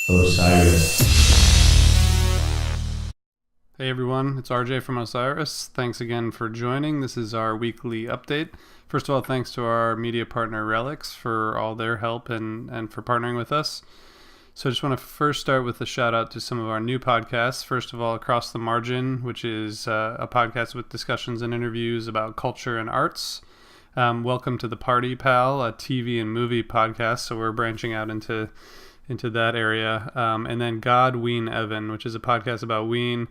Osiris. Hey everyone, it's RJ from Osiris. Thanks again for joining. This is our weekly update. First of all, thanks to our media partner Relix for all their help and for partnering with us. So I just want to first start with a shout out to some of our new podcasts. First of all, Across the Margin, which is a podcast with discussions and interviews about culture and arts. Welcome to the Party Pal, a TV and movie podcast. So we're branching out into that area. And then Ween Evan, which is a podcast about Ween.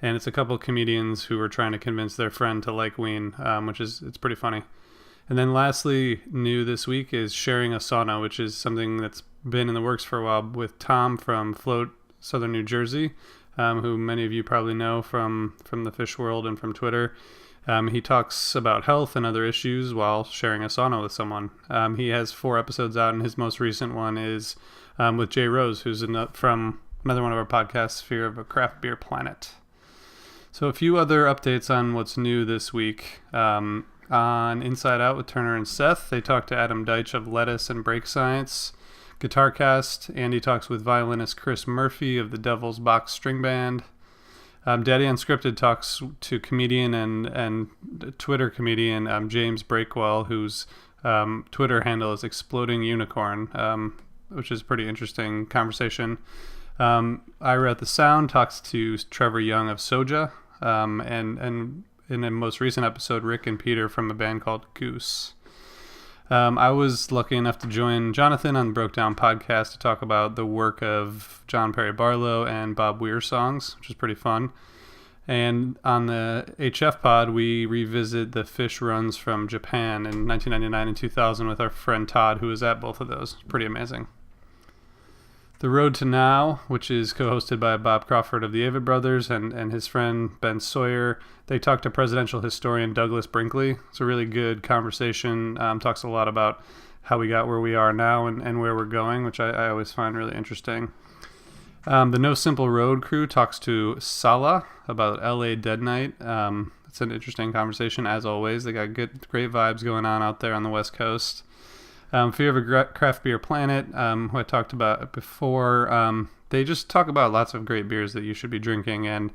And it's a couple of comedians who are trying to convince their friend to like Ween, it's pretty funny. And then lastly, new this week is Sharing a Sauna, which is something that's been in the works for a while with Tom from Float, Southern New Jersey, who many of you probably know from the fish world and from Twitter. He talks about health and other issues while sharing a sauna with someone. He has 4 episodes out, and his most recent one is with Jay Rose, who's from another one of our podcasts, Fear of a Craft Beer Planet. So a few other updates on what's new this week. On Inside Out with Turner and Seth, they talked to Adam Deitch of Lettuce and Break Science. GuitarCast, Andy talks with violinist Chris Murphy of the Devil's Box Stringband. Daddy Unscripted talks to comedian and Twitter comedian James Breakwell, whose Twitter handle is Exploding Unicorn, which is a pretty interesting conversation. Ira at the Sound talks to Trevor Young of SOJA, and in a most recent episode, Rick and Peter from a band called Goose. I was lucky enough to join Jonathan on the Broke Down podcast to talk about the work of John Perry Barlow and Bob Weir songs, which is pretty fun. And on the HF pod, we revisit the fish runs from Japan in 1999 and 2000 with our friend Todd, who was at both of those. Pretty amazing. The Road to Now, which is co-hosted by Bob Crawford of the Avett Brothers and his friend Ben Sawyer. They talked to presidential historian Douglas Brinkley. It's a really good conversation. Talks a lot about how we got where we are now and where we're going, which I always find really interesting. The No Simple Road crew talks to Sala about LA Dead Night. It's an interesting conversation, as always. They got great vibes going on out there on the West Coast. Fear of a Craft Beer Planet, who I talked about before, they just talk about lots of great beers that you should be drinking, and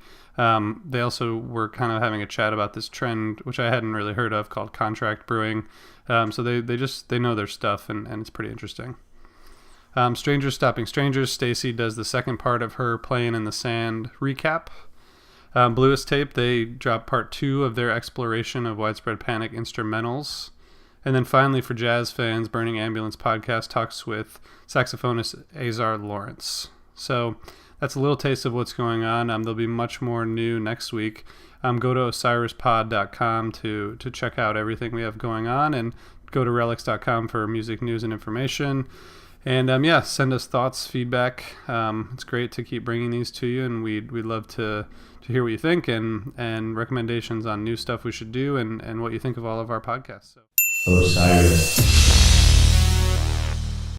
they also were kind of having a chat about this trend, which I hadn't really heard of, called contract brewing. So they know their stuff, and it's pretty interesting. Strangers Stopping Strangers, Stacy does the second part of her Playing in the Sand recap. Bluest Tape, they drop part 2 of their exploration of Widespread Panic instrumentals. And then finally, for jazz fans, Burning Ambulance podcast talks with saxophonist Azar Lawrence. So that's a little taste of what's going on. There'll be much more new next week. Go to osirispod.com to check out everything we have going on, and go to relix.com for music news and information. And send us thoughts, feedback. It's great to keep bringing these to you, and we'd love to hear what you think and recommendations on new stuff we should do and what you think of all of our podcasts. So. Osiris.